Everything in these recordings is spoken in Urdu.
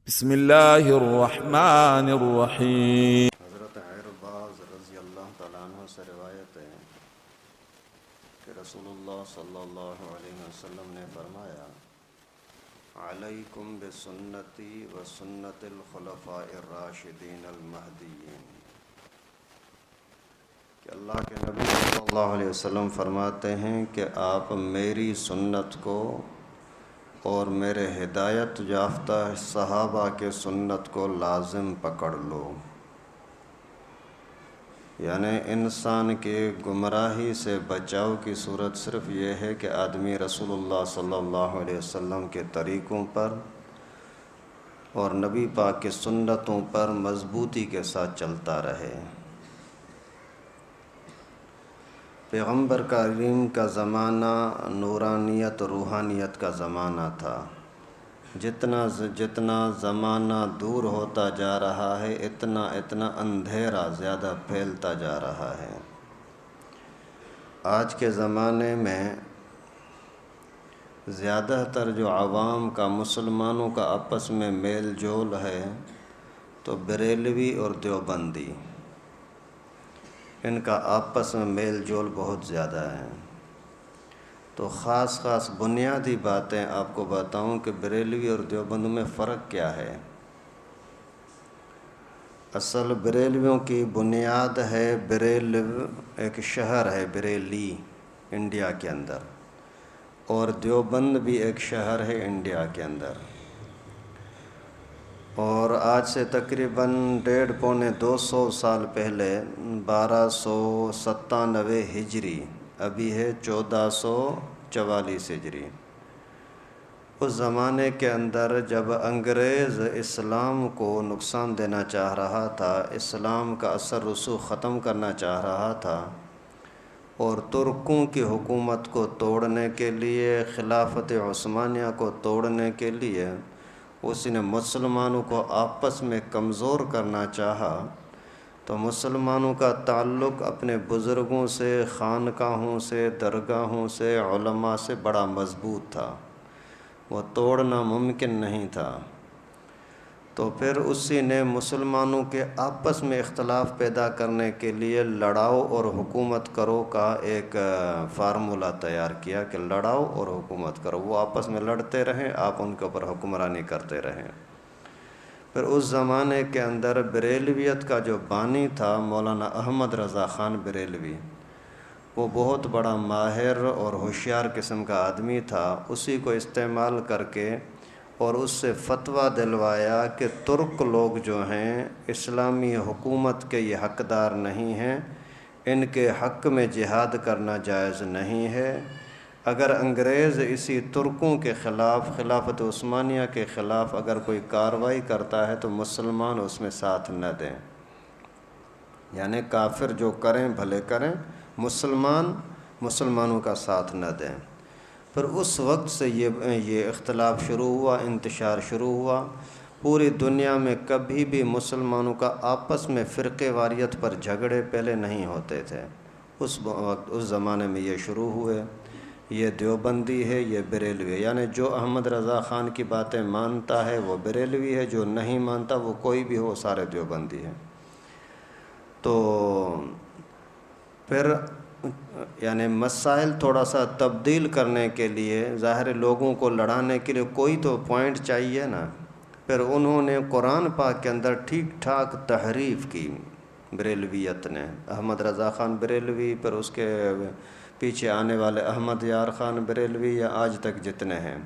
بسم اللہ الرحمن الرحیم۔ حضرت عرباض رضی اللہ تعالیٰ عنہ سے روایت ہے کہ رسول اللہ صلی اللہ علیہ وسلم نے فرمایا، علیکم بسنتی و سنت الخلفاء الراشدین المہدیین، کہ اللہ کے نبی صلی اللہ علیہ وسلم فرماتے ہیں کہ آپ میری سنت کو اور میرے ہدایت یافتہ صحابہ کے سنت کو لازم پکڑ لو۔ یعنی انسان کے گمراہی سے بچاؤ کی صورت صرف یہ ہے کہ آدمی رسول اللہ صلی اللہ علیہ وسلم کے طریقوں پر اور نبی پاک کی سنتوں پر مضبوطی کے ساتھ چلتا رہے۔ پیغمبر کریم کا زمانہ نورانیت و روحانیت کا زمانہ تھا۔ جتنا زمانہ دور ہوتا جا رہا ہے اتنا اندھیرا زیادہ پھیلتا جا رہا ہے۔ آج کے زمانے میں زیادہ تر جو عوام کا مسلمانوں کا آپس میں میل جول ہے تو بریلوی اور دیوبندی، ان کا آپس میں میل جول بہت زیادہ ہے۔ تو خاص بنیادی باتیں آپ کو بتاؤں کہ بریلوی اور دیوبند میں فرق کیا ہے۔ اصل بریلویوں کی بنیاد ہے ایک شہر ہے بریلی انڈیا کے اندر، اور دیوبند بھی ایک شہر ہے انڈیا کے اندر، اور آج سے تقریباً 150-200 سال پہلے 1297 ہجری، ابھی ہے 1444 ہجری، اس زمانے کے اندر جب انگریز اسلام کو نقصان دینا چاہ رہا تھا، اسلام کا اثر رسوخ ختم کرنا چاہ رہا تھا، اور ترکوں کی حکومت کو توڑنے کے لیے، خلافت عثمانیہ کو توڑنے کے لیے اس نے مسلمانوں کو آپس میں کمزور کرنا چاہا، تو مسلمانوں کا تعلق اپنے بزرگوں سے، خانقاہوں سے، درگاہوں سے، علماء سے بڑا مضبوط تھا، وہ توڑنا ممکن نہیں تھا۔ تو پھر اسی نے مسلمانوں کے آپس میں اختلاف پیدا کرنے کے لیے لڑاؤ اور حکومت کرو کا ایک فارمولہ تیار کیا کہ لڑاؤ اور حکومت کرو، وہ آپس میں لڑتے رہیں، آپ ان کے اوپر حکمرانی کرتے رہیں۔ پھر اس زمانے کے اندر بریلویت کا جو بانی تھا مولانا احمد رضا خان بریلوی، وہ بہت بڑا ماہر اور ہوشیار قسم کا آدمی تھا، اسی کو استعمال کر کے اور اس سے فتویٰ دلوایا کہ ترک لوگ جو ہیں اسلامی حکومت کے یہ حقدار نہیں ہیں، ان کے حق میں جہاد کرنا جائز نہیں ہے، اگر انگریز اسی ترکوں کے خلاف، خلافت عثمانیہ کے خلاف اگر کوئی کارروائی کرتا ہے تو مسلمان اس میں ساتھ نہ دیں، یعنی کافر جو کریں بھلے کریں، مسلمانوں کا ساتھ نہ دیں۔ پھر اس وقت سے یہ اختلاف شروع ہوا، انتشار شروع ہوا۔ پوری دنیا میں کبھی بھی مسلمانوں کا آپس میں فرقے واریت پر جھگڑے پہلے نہیں ہوتے تھے، اس زمانے میں یہ شروع ہوئے۔ یہ دیوبندی ہے، یہ بریلوی ہے، یعنی جو احمد رضا خان کی باتیں مانتا ہے وہ بریلوی ہے، جو نہیں مانتا وہ کوئی بھی ہو، سارے دیوبندی ہیں۔ تو پھر یعنی مسائل تھوڑا سا تبدیل کرنے کے لیے، ظاہر لوگوں کو لڑانے کے لیے کوئی تو پوائنٹ چاہیے نا، پھر انہوں نے قرآن پاک کے اندر ٹھیک ٹھاک تحریف کی بریلویت نے، احمد رضا خان بریلوی، پھر اس کے پیچھے آنے والے احمد یار خان بریلوی، یا آج تک جتنے ہیں۔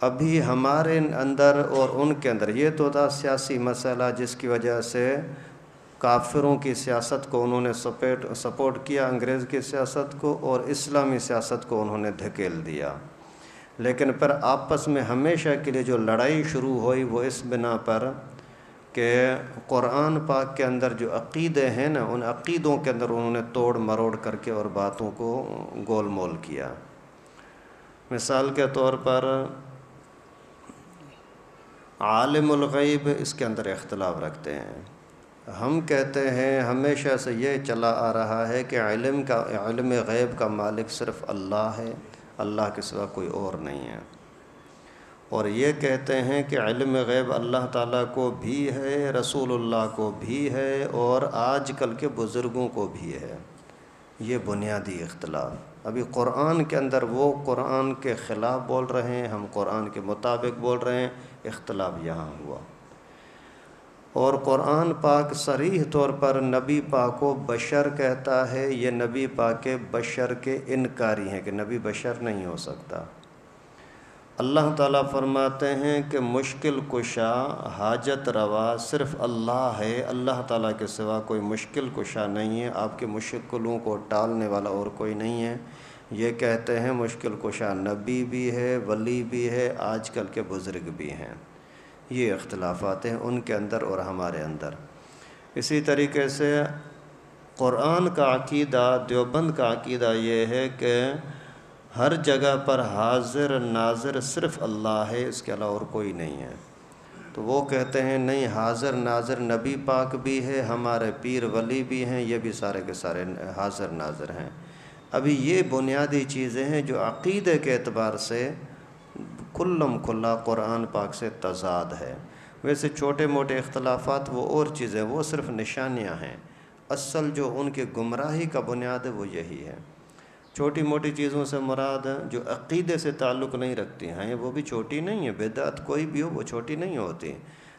ابھی ہمارے اندر اور ان کے اندر یہ تو تھا سیاسی مسئلہ جس کی وجہ سے کافروں کی سیاست کو انہوں نے سپورٹ کیا، انگریز کی سیاست کو، اور اسلامی سیاست کو انہوں نے دھکیل دیا۔ لیکن پھر آپس میں ہمیشہ کے لیے جو لڑائی شروع ہوئی وہ اس بنا پر کہ قرآن پاک کے اندر جو عقیدے ہیں نا، ان عقیدوں کے اندر انہوں نے توڑ مروڑ کر کے اور باتوں کو گول مول کیا۔ مثال کے طور پر عالم الغیب، اس کے اندر اختلاف رکھتے ہیں۔ ہم کہتے ہیں ہمیشہ سے یہ چلا آ رہا ہے کہ علم غیب کا مالک صرف اللہ ہے، اللہ کے سوا کوئی اور نہیں ہے، اور یہ کہتے ہیں کہ علم غیب اللہ تعالیٰ کو بھی ہے، رسول اللہ کو بھی ہے، اور آج کل کے بزرگوں کو بھی ہے۔ یہ بنیادی اختلاف۔ ابھی قرآن کے اندر وہ قرآن کے خلاف بول رہے ہیں، ہم قرآن کے مطابق بول رہے ہیں، اختلاف یہاں ہوا۔ اور قرآن پاک صریح طور پر نبی پاک کو بشر کہتا ہے، یہ نبی پاک کے بشر کے انکاری ہیں کہ نبی بشر نہیں ہو سکتا۔ اللہ تعالیٰ فرماتے ہیں کہ مشکل کشا، حاجت روا صرف اللہ ہے، اللہ تعالیٰ کے سوا کوئی مشکل کشا نہیں ہے، آپ کے مشکلوں کو ٹالنے والا اور کوئی نہیں ہے۔ یہ کہتے ہیں مشکل کشا نبی بھی ہے، ولی بھی ہے، آج کل کے بزرگ بھی ہیں۔ یہ اختلافات ہیں ان کے اندر اور ہمارے اندر۔ اسی طریقے سے قرآن کا عقیدہ، دیوبند کا عقیدہ یہ ہے کہ ہر جگہ پر حاضر ناظر صرف اللہ ہے، اس کے علاوہ اور کوئی نہیں ہے۔ تو وہ کہتے ہیں نہیں، حاضر ناظر نبی پاک بھی ہے، ہمارے پیر ولی بھی ہیں، یہ بھی سارے کے سارے حاضر ناظر ہیں۔ ابھی یہ بنیادی چیزیں ہیں جو عقیدے کے اعتبار سے کلم کھلا قرآن پاک سے تضاد ہے۔ ویسے چھوٹے موٹے اختلافات وہ اور چیزیں، وہ صرف نشانیاں ہیں، اصل جو ان کی گمراہی کا بنیاد ہے وہ یہی ہے۔ چھوٹی موٹی چیزوں سے مراد جو عقیدے سے تعلق نہیں رکھتی ہیں وہ بھی چھوٹی نہیں ہے، بدعت کوئی بھی ہو وہ چھوٹی نہیں ہوتی،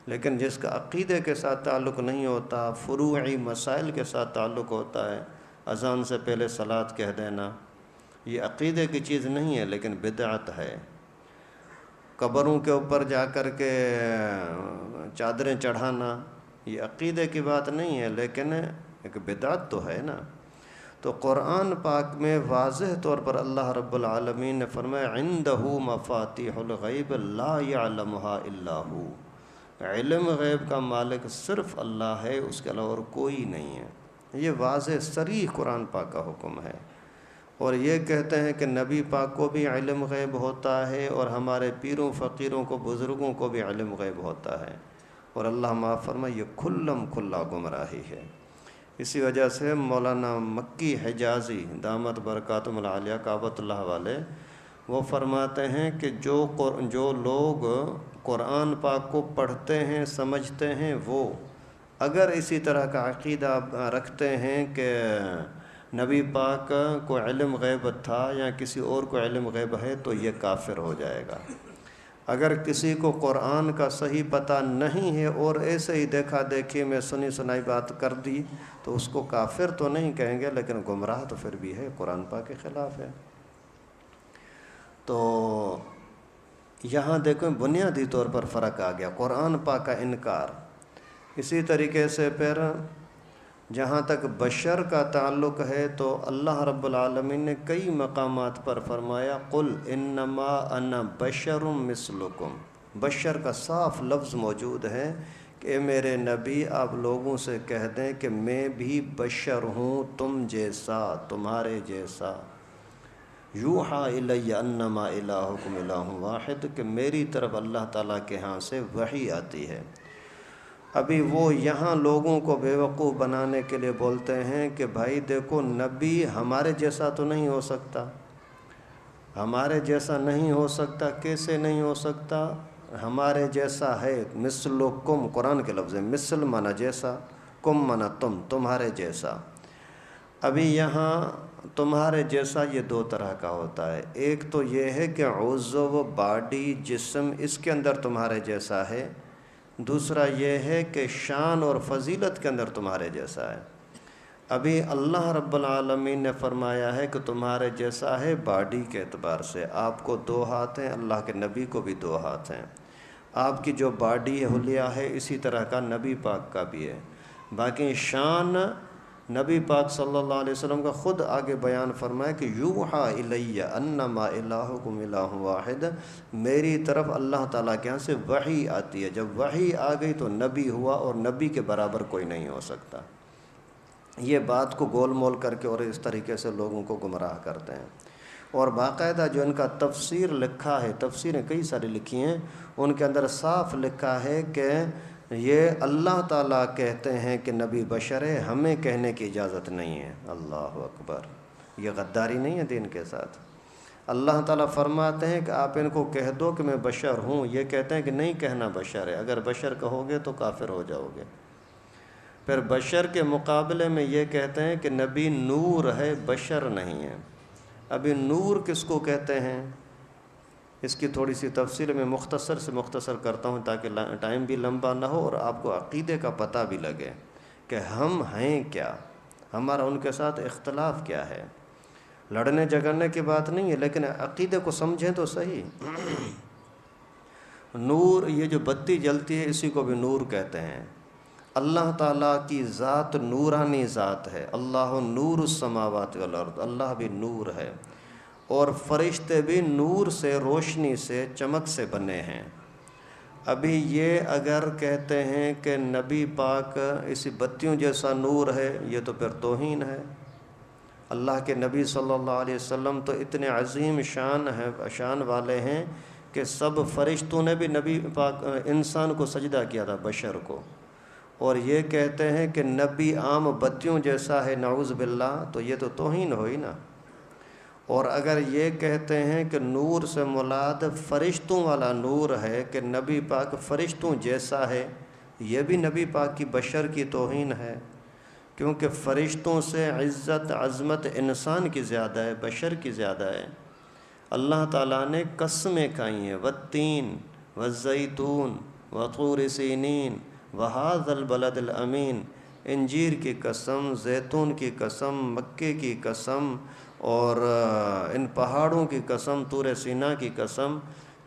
لیکن جس کا عقیدے کے ساتھ تعلق نہیں ہوتا، فروعی مسائل کے ساتھ تعلق ہوتا ہے، اذان سے پہلے صلاۃ کہہ دینا، یہ عقیدے کی چیز نہیں ہے لیکن بدعت ہے۔ قبروں کے اوپر جا کر کے چادریں چڑھانا، یہ عقیدے کی بات نہیں ہے لیکن ایک بدعت تو ہے نا۔ تو قرآن پاک میں واضح طور پر اللہ رب العالمین نے فرمایا عندہ مفاتیح الغیب لا یعلمها الا ہو، علم غیب کا مالک صرف اللہ ہے، اس کے علاوہ اور کوئی نہیں ہے۔ یہ واضح صریح قرآن پاک کا حکم ہے۔ اور یہ کہتے ہیں کہ نبی پاک کو بھی علم غیب ہوتا ہے، اور ہمارے پیروں فقیروں کو بزرگوں کو بھی علم غیب ہوتا ہے، اور اللہ معاف فرمائے یہ کھلم کھلا گمراہی ہے۔ اسی وجہ سے مولانا مکی حجازی دامت برکاتہم العالیہ کعبۃ اللہ والے وہ فرماتے ہیں کہ جو لوگ قرآن پاک کو پڑھتے ہیں سمجھتے ہیں، وہ اگر اسی طرح کا عقیدہ رکھتے ہیں کہ نبی پاک کو علم غیب تھا یا کسی اور کو علم غیب ہے تو یہ کافر ہو جائے گا۔ اگر کسی کو قرآن کا صحیح پتہ نہیں ہے اور ایسے ہی دیکھا دیکھی میں سنی سنائی بات کر دی تو اس کو کافر تو نہیں کہیں گے لیکن گمراہ تو پھر بھی ہے، قرآن پاک کے خلاف ہے۔ تو یہاں دیکھیں بنیادی طور پر فرق آ گیا، قرآن پاک کا انکار۔ اسی طریقے سے پھر جہاں تک بشر کا تعلق ہے تو اللہ رب العالمین نے کئی مقامات پر فرمایا قل انما انا بشر مثلکم، بشر کا صاف لفظ موجود ہے کہ اے میرے نبی آپ لوگوں سے کہہ دیں کہ میں بھی بشر ہوں، تم جیسا، تمہارے جیسا۔ یوحا الی انما الہکم الہ واحد، کہ میری طرف اللہ تعالیٰ کے ہاں سے وحی آتی ہے۔ ابھی وہ یہاں لوگوں کو بیوقوف بنانے کے لیے بولتے ہیں کہ بھائی دیکھو نبی ہمارے جیسا تو نہیں ہو سکتا، ہمارے جیسا نہیں ہو سکتا، کیسے نہیں ہو سکتا؟ ہمارے جیسا ہے، مثلکم قرآن کے لفظ ہے، مثل مانا جیسا، کم مانا تم، تمہارے جیسا۔ ابھی یہاں تمہارے جیسا یہ دو طرح کا ہوتا ہے، ایک تو یہ ہے کہ عضو باڈی جسم اس کے اندر تمہارے جیسا ہے، دوسرا یہ ہے کہ شان اور فضیلت کے اندر تمہارے جیسا ہے۔ ابھی اللہ رب العالمین نے فرمایا ہے کہ تمہارے جیسا ہے باڈی کے اعتبار سے، آپ کو دو ہاتھ ہیں، اللہ کے نبی کو بھی دو ہاتھ ہیں، آپ کی جو باڈی ہے حلیہ ہے اسی طرح کا نبی پاک کا بھی ہے۔ باقی شان نبی پاک صلی اللہ علیہ وسلم کا خود آگے بیان فرمایا کہ یوحا الی انما الہکم الہ واحد، میری طرف اللہ تعالیٰ کے ہاں سے وحی آتی ہے، جب وحی آ گئی تو نبی ہوا، اور نبی کے برابر کوئی نہیں ہو سکتا۔ یہ بات کو گول مول کر کے اور اس طریقے سے لوگوں کو گمراہ کرتے ہیں، اور باقاعدہ جو ان کا تفسیر لکھا ہے، تفسیریں کئی ساری لکھی ہیں، ان کے اندر صاف لکھا ہے کہ یہ اللہ تعالیٰ کہتے ہیں کہ نبی بشر ہے، ہمیں کہنے کی اجازت نہیں ہے۔ اللہ اکبر، یہ غداری نہیں ہے دین کے ساتھ۔ اللہ تعالیٰ فرماتے ہیں کہ آپ ان کو کہہ دو کہ میں بشر ہوں، یہ کہتے ہیں کہ نہیں کہنا بشر ہے، اگر بشر کہو گے تو کافر ہو جاؤ گے۔ پھر بشر کے مقابلے میں یہ کہتے ہیں کہ نبی نور ہے، بشر نہیں ہے۔ ابھی نور کس کو کہتے ہیں، اس کی تھوڑی سی تفصیل میں مختصر سے مختصر کرتا ہوں تاکہ ٹائم بھی لمبا نہ ہو اور آپ کو عقیدے کا پتہ بھی لگے کہ ہم ہیں کیا، ہمارا ان کے ساتھ اختلاف کیا ہے۔ لڑنے جھگڑنے کی بات نہیں ہے، لیکن عقیدے کو سمجھیں تو صحیح۔ نور، یہ جو بتی جلتی ہے اسی کو بھی نور کہتے ہیں۔ اللہ تعالیٰ کی ذات نورانی ذات ہے، اللہ نور السماوات والارض، اللہ بھی نور ہے، اور فرشتے بھی نور سے، روشنی سے، چمک سے بنے ہیں۔ ابھی یہ اگر کہتے ہیں کہ نبی پاک اسی بتیوں جیسا نور ہے، یہ تو پھر توہین ہے۔ اللہ کے نبی صلی اللہ علیہ وسلم تو اتنے عظیم شان والے ہیں کہ سب فرشتوں نے بھی نبی پاک انسان کو سجدہ کیا تھا، بشر کو، اور یہ کہتے ہیں کہ نبی عام بتیوں جیسا ہے، نعوذ باللہ، تو یہ تو توہین ہوئی نا۔ اور اگر یہ کہتے ہیں کہ نور سے مراد فرشتوں والا نور ہے کہ نبی پاک فرشتوں جیسا ہے، یہ بھی نبی پاک کی بشر کی توہین ہے، کیونکہ فرشتوں سے عزت عظمت انسان کی زیادہ ہے، بشر کی زیادہ ہے۔ اللہ تعالیٰ نے قسمیں کھائی ہیں، والتین والزیتون وطور سینین وہذا البلد الامین، انجیر کی قسم، زیتون کی قسم، مکے کی قسم، اور ان پہاڑوں کی قسم، طور سینا کی قسم،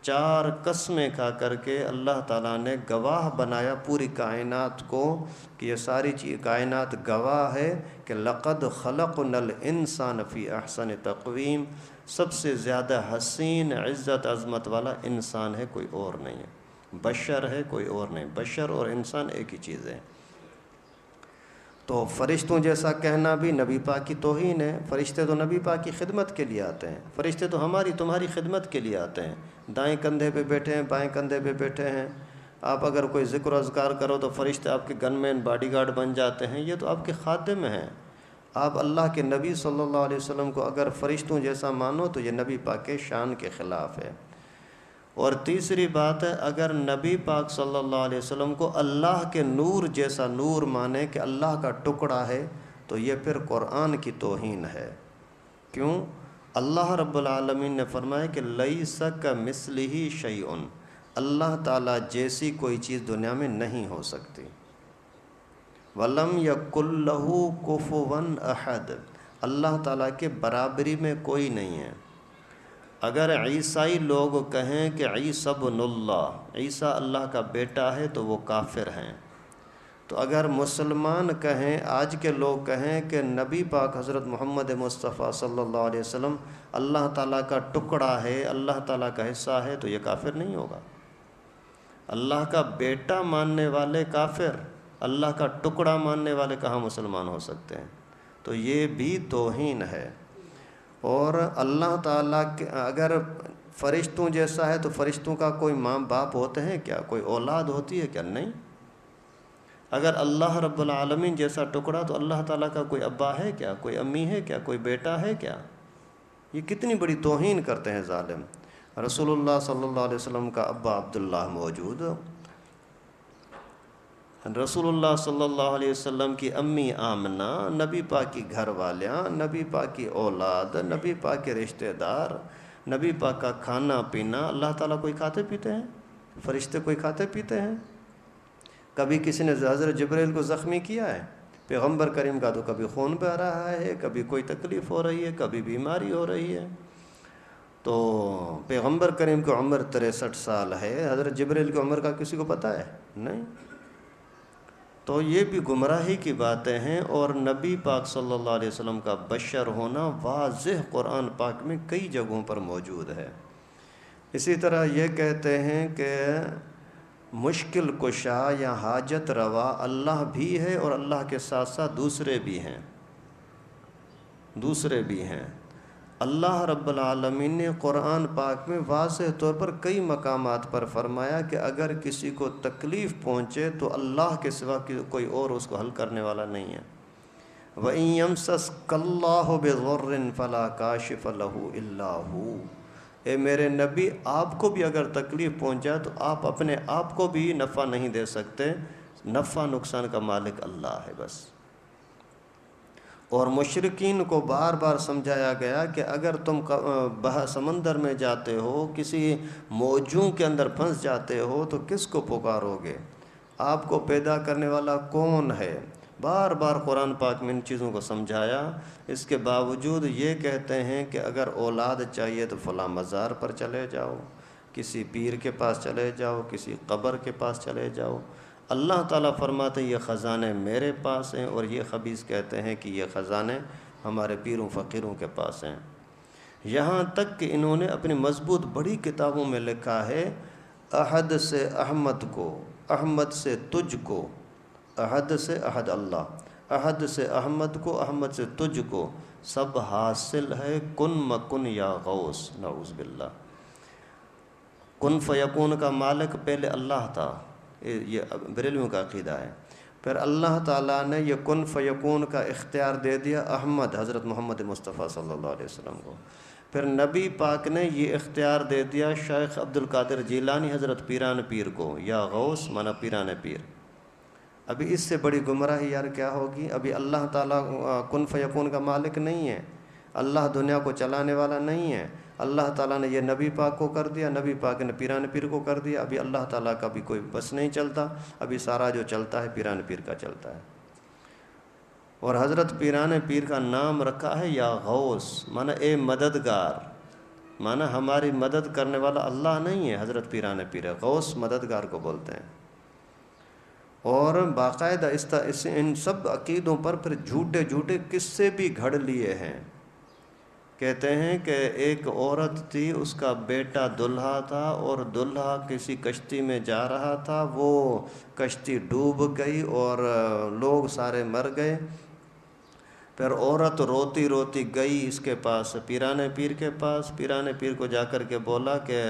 4 قسمیں کھا کر کے اللہ تعالیٰ نے گواہ بنایا پوری کائنات کو کہ یہ ساری کائنات گواہ ہے کہ لقد خلقنا الانسان فی احسن تقویم، سب سے زیادہ حسین عزت عظمت والا انسان ہے، کوئی اور نہیں ہے، بشر ہے، کوئی اور نہیں، بشر اور انسان ایک ہی چیز ہے۔ تو فرشتوں جیسا کہنا بھی نبی پاک کی توہین ہے۔ فرشتے تو نبی پاک کی خدمت کے لیے آتے ہیں، فرشتے تو ہماری تمہاری خدمت کے لیے آتے ہیں، دائیں کندھے پہ بیٹھے ہیں، بائیں کندھے پہ بیٹھے ہیں۔ آپ اگر کوئی ذکر و اذکار کرو تو فرشتے آپ کے گن مین باڈی گارڈ بن جاتے ہیں، یہ تو آپ کے خادم ہیں۔ آپ اللہ کے نبی صلی اللہ علیہ وسلم کو اگر فرشتوں جیسا مانو تو یہ نبی پاک کے شان کے خلاف ہے۔ اور تیسری بات ہے، اگر نبی پاک صلی اللہ علیہ وسلم کو اللہ کے نور جیسا نور مانے کہ اللہ کا ٹکڑا ہے تو یہ پھر قرآن کی توہین ہے۔ کیوں؟ اللہ رب العالمین نے فرمایا کہ لیس کمثلہ شیء، اللہ تعالیٰ جیسی کوئی چیز دنیا میں نہیں ہو سکتی۔ وَلَمْ يَكُنْ لَهُ كُفُوًا أَحَدٌ، اللہ تعالیٰ کے برابری میں کوئی نہیں ہے۔ اگر عیسائی لوگ کہیں کہ عیسی ابن اللہ، عیسیٰ اللہ کا بیٹا ہے، تو وہ کافر ہیں۔ تو اگر مسلمان کہیں، آج کے لوگ کہیں کہ نبی پاک حضرت محمد مصطفیٰ صلی اللہ علیہ وسلم اللہ تعالیٰ کا ٹکڑا ہے، اللہ تعالیٰ کا حصہ ہے، تو یہ کافر نہیں ہوگا۔ اللہ کا بیٹا ماننے والے کافر، اللہ کا ٹکڑا ماننے والے کہاں مسلمان ہو سکتے ہیں؟ تو یہ بھی توہین ہے۔ اور اللہ تعالیٰ اگر فرشتوں جیسا ہے تو فرشتوں کا کوئی ماں باپ ہوتے ہیں کیا؟ کوئی اولاد ہوتی ہے کیا؟ نہیں۔ اگر اللہ رب العالمین جیسا ٹکڑا تو اللہ تعالیٰ کا کوئی ابا ہے کیا؟ کوئی امی ہے کیا؟ کوئی بیٹا ہے کیا؟ یہ کتنی بڑی توہین کرتے ہیں ظالم۔ رسول اللہ صلی اللہ علیہ وسلم کا ابا عبداللہ موجود، رسول اللہ صلی اللہ علیہ وسلم کی امی آمنہ، نبی پاک کی گھر والیاں، نبی پاک کی اولاد، نبی پاک کے رشتہ دار، نبی پاک کا کھانا پینا، اللہ تعالیٰ کوئی کھاتے پیتے ہیں؟ فرشتے کوئی کھاتے پیتے ہیں؟ کبھی کسی نے حضرت جبرائیل کو زخمی کیا ہے؟ پیغمبر کریم کا تو کبھی خون بہ رہا ہے، کبھی کوئی تکلیف ہو رہی ہے، کبھی بیماری ہو رہی ہے۔ تو پیغمبر کریم کی عمر 63 سال ہے، حضرت جبرائیل کی عمر کا کسی کو پتہ ہے؟ نہیں۔ تو یہ بھی گمراہی کی باتیں ہیں، اور نبی پاک صلی اللہ علیہ وسلم کا بشر ہونا واضح قرآن پاک میں کئی جگہوں پر موجود ہے۔ اسی طرح یہ کہتے ہیں کہ مشکل کشا یا حاجت روا اللہ بھی ہے، اور اللہ کے ساتھ ساتھ دوسرے بھی ہیں۔ اللہ رب العالمین نے قرآن پاک میں واضح طور پر کئی مقامات پر فرمایا کہ اگر کسی کو تکلیف پہنچے تو اللہ کے سوا کوئی اور اس کو حل کرنے والا نہیں ہے۔ وَإِن يَمْسَسْكَ اللَّهُ بِضُرٍّ فَلَا كَاشِفَ لَهُ إِلَّا هُوَ۔ اے میرے نبی، آپ کو بھی اگر تکلیف پہنچا تو آپ اپنے آپ کو بھی نفع نہیں دے سکتے، نفع نقصان کا مالک اللہ ہے بس۔ اور مشرکین کو بار بار سمجھایا گیا کہ اگر تم سمندر میں جاتے ہو، کسی موجوں کے اندر پھنس جاتے ہو تو کس کو پکارو گے؟ آپ کو پیدا کرنے والا کون ہے؟ بار بار قرآن پاک میں ان چیزوں کو سمجھایا۔ اس کے باوجود یہ کہتے ہیں کہ اگر اولاد چاہیے تو فلاں مزار پر چلے جاؤ، کسی پیر کے پاس چلے جاؤ، کسی قبر کے پاس چلے جاؤ۔ اللہ تعالیٰ فرماتے ہیں یہ خزانے میرے پاس ہیں، اور یہ خبیث کہتے ہیں کہ یہ خزانے ہمارے پیروں فقیروں کے پاس ہیں۔ یہاں تک کہ انہوں نے اپنی مضبوط بڑی کتابوں میں لکھا ہے، احد سے احمد کو، احمد سے تجھ کو، احد سے احد اللہ، احد سے احمد کو، احمد سے تجھ کو، سب حاصل ہے کن مکن یا غوث۔ نعوذ باللہ۔ کن فیکون کا مالک پہلے اللہ تھا، یہ بریلویوں کا عقیدہ ہے۔ پھر اللہ تعالیٰ نے یہ کن فیکون کا اختیار دے دیا احمد حضرت محمد مصطفیٰ صلی اللہ علیہ وسلم کو۔ پھر نبی پاک نے یہ اختیار دے دیا شیخ عبد القادر جیلانی حضرت پیران پیر کو، یا غوث مانا پیران پیر۔ ابھی اس سے بڑی گمراہی یار کیا ہوگی؟ ابھی اللہ تعالیٰ کن فیکون کا مالک نہیں ہے، اللہ دنیا کو چلانے والا نہیں ہے۔ اللہ تعالیٰ نے یہ نبی پاک کو کر دیا، نبی پاک نے پیران پیر کو کر دیا۔ ابھی اللہ تعالیٰ کا بھی کوئی بس نہیں چلتا، ابھی سارا جو چلتا ہے پیران پیر کا چلتا ہے۔ اور حضرت پیران پیر کا نام رکھا ہے یا غوث، مانا اے مددگار، مانا ہماری مدد کرنے والا اللہ نہیں ہے، حضرت پیران پیر ہے۔ غوث مددگار کو بولتے ہیں۔ اور باقاعدہ ان سب عقیدوں پر پھر جھوٹے جھوٹے قصے بھی گھڑ لیے ہیں۔ کہتے ہیں کہ ایک عورت تھی، اس کا بیٹا دلہا تھا، اور دلہا کسی کشتی میں جا رہا تھا، وہ کشتی ڈوب گئی اور لوگ سارے مر گئے۔ پھر عورت روتی روتی گئی اس کے پاس، پیران پیر کے پاس، پیران پیر کو جا کر کے بولا کہ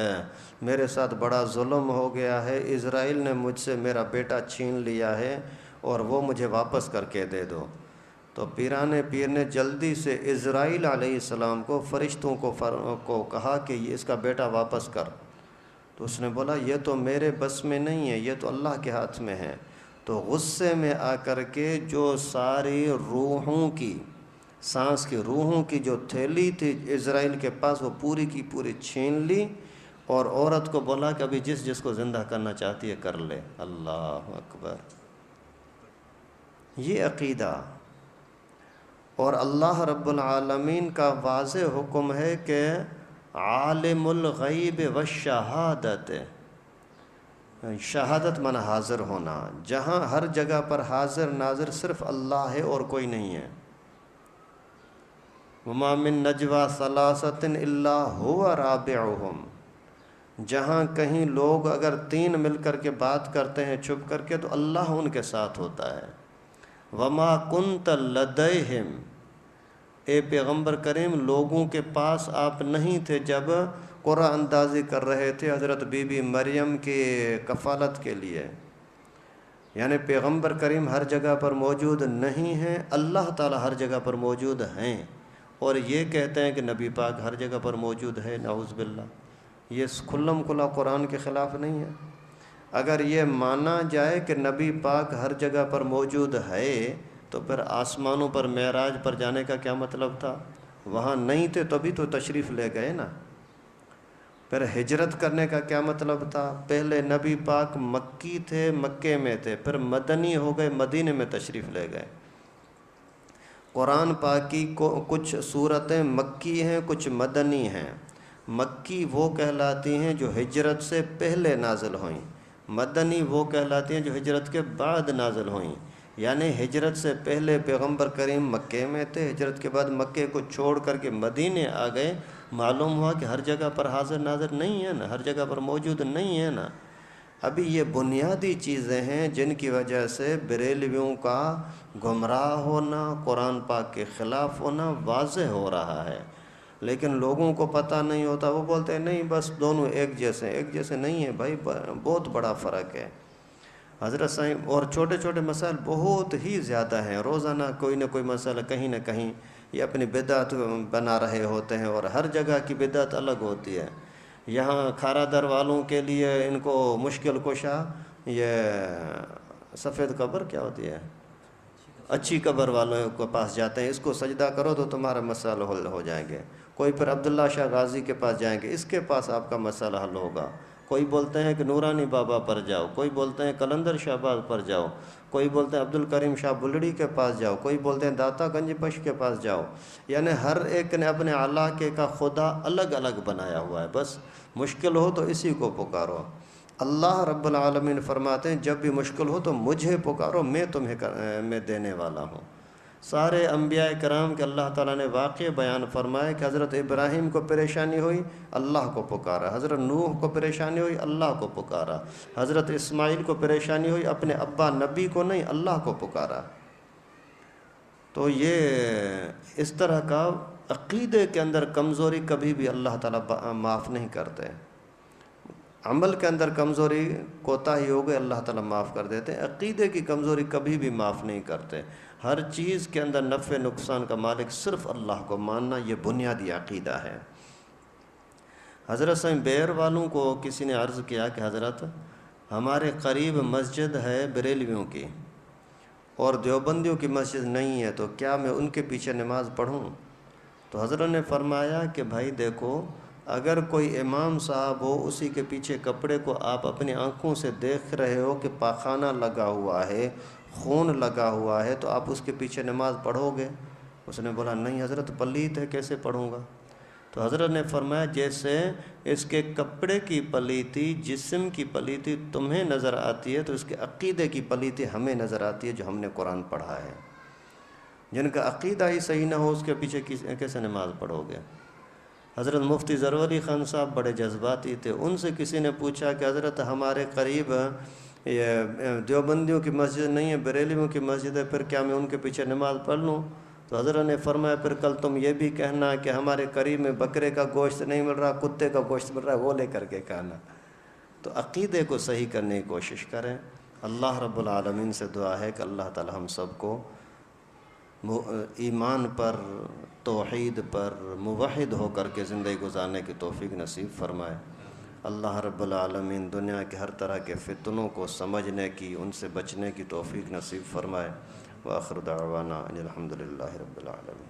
میرے ساتھ بڑا ظلم ہو گیا ہے، اسرائیل نے مجھ سے میرا بیٹا چھین لیا ہے اور وہ مجھے واپس کر کے دے دو۔ تو پیران پیر نے جلدی سے اسرائیل علیہ السلام کو، فرشتوں کو کہا کہ یہ اس کا بیٹا واپس کر۔ تو اس نے بولا یہ تو میرے بس میں نہیں ہے، یہ تو اللہ کے ہاتھ میں ہے۔ تو غصے میں آ کر کے جو ساری روحوں کی، سانس کی روحوں کی جو تھیلی تھی اسرائیل کے پاس، وہ پوری کی پوری چھین لی، اور عورت کو بولا کہ ابھی جس کو زندہ کرنا چاہتی ہے کر لے۔ اللہ اکبر۔ یہ عقیدہ، اور اللہ رب العالمین کا واضح حکم ہے کہ عالم الغیب والشہادت، شہادت مانا حاضر ہونا، جہاں ہر جگہ پر حاضر ناظر صرف اللہ ہے اور کوئی نہیں ہے۔ وما من نجوى ثلاثة الا هو رابعهم، جہاں کہیں لوگ اگر تین مل کر کے بات کرتے ہیں چھپ کر کے تو اللہ ان کے ساتھ ہوتا ہے۔ وما كنت لديهم، اے پیغمبر کریم لوگوں کے پاس آپ نہیں تھے جب قرآن اندازی کر رہے تھے حضرت بی بی مریم کی کفالت کے لیے۔ یعنی پیغمبر کریم ہر جگہ پر موجود نہیں ہیں، اللہ تعالی ہر جگہ پر موجود ہیں، اور یہ کہتے ہیں کہ نبی پاک ہر جگہ پر موجود ہے۔ نعوذ باللہ۔ یہ کھلم کھلا قرآن کے خلاف نہیں ہے۔ اگر یہ مانا جائے کہ نبی پاک ہر جگہ پر موجود ہے تو پھر آسمانوں پر معراج پر جانے کا کیا مطلب تھا؟ وہاں نہیں تھے تبھی تو تشریف لے گئے نا۔ پھر ہجرت کرنے کا کیا مطلب تھا؟ پہلے نبی پاک مکی تھے، مکے میں تھے، پھر مدنی ہو گئے، مدینے میں تشریف لے گئے۔ قرآن پاک کی کچھ صورتیں مکی ہیں، کچھ مدنی ہیں۔ مکی وہ کہلاتی ہیں جو ہجرت سے پہلے نازل ہوئیں، مدنی وہ کہلاتی ہیں جو ہجرت کے بعد نازل ہوئیں۔ یعنی ہجرت سے پہلے پیغمبر کریم مکے میں تھے، ہجرت کے بعد مکے کو چھوڑ کر کے مدینے آ گئے۔ معلوم ہوا کہ ہر جگہ پر حاضر ناظر نہیں ہے نا، ہر جگہ پر موجود نہیں ہے نا۔ ابھی یہ بنیادی چیزیں ہیں جن کی وجہ سے بریلویوں کا گمراہ ہونا، قرآن پاک کے خلاف ہونا واضح ہو رہا ہے، لیکن لوگوں کو پتہ نہیں ہوتا۔ وہ بولتے ہیں نہیں بس دونوں ایک جیسے نہیں ہیں۔ بھائی بہت بڑا فرق ہے۔ حضرت صاحب اور چھوٹے چھوٹے مسائل بہت ہی زیادہ ہیں، روزانہ کوئی نہ کوئی مسئلہ کہیں نہ کہیں یہ اپنی بدعت بنا رہے ہوتے ہیں، اور ہر جگہ کی بدعت الگ ہوتی ہے۔ یہاں کھارا در والوں کے لیے ان کو مشکل کشا، یہ سفید قبر کیا ہوتی ہے، اچھی قبر والوں کے پاس جاتے ہیں، اس کو سجدہ کرو تو تمہارا مسئلہ حل ہو جائیں گے۔ کوئی پھر عبداللہ شاہ غازی کے پاس جائیں گے، اس کے پاس آپ کا مسئلہ حل ہوگا۔ کوئی بولتے ہیں کہ نورانی بابا پر جاؤ، کوئی بولتے ہیں قلندر شہباز پر جاؤ، کوئی بولتے ہیں عبد الکریم شاہ بلڑی کے پاس جاؤ، کوئی بولتے ہیں داتا گنج بخش کے پاس جاؤ۔ یعنی ہر ایک نے اپنے علاقے کا خدا الگ الگ بنایا ہوا ہے، بس مشکل ہو تو اسی کو پکارو۔ اللہ رب العالمین فرماتے ہیں جب بھی مشکل ہو تو مجھے پکارو، میں میں دینے والا ہوں۔ سارے انبیاء کرام کے اللہ تعالیٰ نے واقع بیان فرمائے کہ حضرت ابراہیم کو پریشانی ہوئی، اللہ کو پکارا۔ حضرت نوح کو پریشانی ہوئی، اللہ کو پکارا۔ حضرت اسماعیل کو پریشانی ہوئی، اپنے ابا نبی کو نہیں، اللہ کو پکارا۔ تو یہ اس طرح کا عقیدے کے اندر کمزوری کبھی بھی اللہ تعالیٰ معاف نہیں کرتے۔ عمل کے اندر کمزوری کوتاہی ہو گئی اللہ تعالیٰ معاف کر دیتے ہیں، عقیدے کی کمزوری کبھی بھی معاف نہیں کرتے۔ ہر چیز کے اندر نفع نقصان کا مالک صرف اللہ کو ماننا، یہ بنیادی عقیدہ ہے۔ حضرت صاحب بیر والوں کو کسی نے عرض کیا کہ حضرت ہمارے قریب مسجد ہے بریلویوں کی اور دیوبندیوں کی مسجد نہیں ہے، تو کیا میں ان کے پیچھے نماز پڑھوں؟ تو حضرت نے فرمایا کہ بھائی دیکھو، اگر کوئی امام صاحب ہو، اسی کے پیچھے کپڑے کو آپ اپنی آنکھوں سے دیکھ رہے ہو کہ پاخانہ لگا ہوا ہے، خون لگا ہوا ہے، تو آپ اس کے پیچھے نماز پڑھو گے؟ اس نے بولا نہیں حضرت، پلیت ہے، کیسے پڑھوں گا؟ تو حضرت نے فرمایا جیسے اس کے کپڑے کی پلیتی، جسم کی پلیتی تمہیں نظر آتی ہے، تو اس کے عقیدے کی پلیتی ہمیں نظر آتی ہے جو ہم نے قرآن پڑھا ہے۔ جن کا عقیدہ ہی صحیح نہ ہو اس کے پیچھے کیسے نماز پڑھو گے؟ حضرت مفتی ظفر علی خان صاحب بڑے جذباتی تھے، ان سے کسی نے پوچھا کہ حضرت ہمارے قریب یہ دیوبندیوں کی مسجد نہیں ہے، بریلویوں کی مسجد ہے، پھر کیا میں ان کے پیچھے نماز پڑھ لوں؟ تو حضرت نے فرمایا پھر کل تم یہ بھی کہنا کہ ہمارے قریب میں بکرے کا گوشت نہیں مل رہا، کتے کا گوشت مل رہا ہے، وہ لے کر کے کھانا۔ تو عقیدے کو صحیح کرنے کی کوشش کریں۔ اللہ رب العالمین سے دعا ہے کہ اللہ تعالی ہم سب کو ایمان پر، توحید پر موحد ہو کر کے زندگی گزارنے کی توفیق نصیب فرمائے۔ اللہ رب العالمین دنیا کے ہر طرح کے فتنوں کو سمجھنے کی، ان سے بچنے کی توفیق نصیب فرمائے۔ وآخر دعوانا ان الحمد للہ رب العالمین۔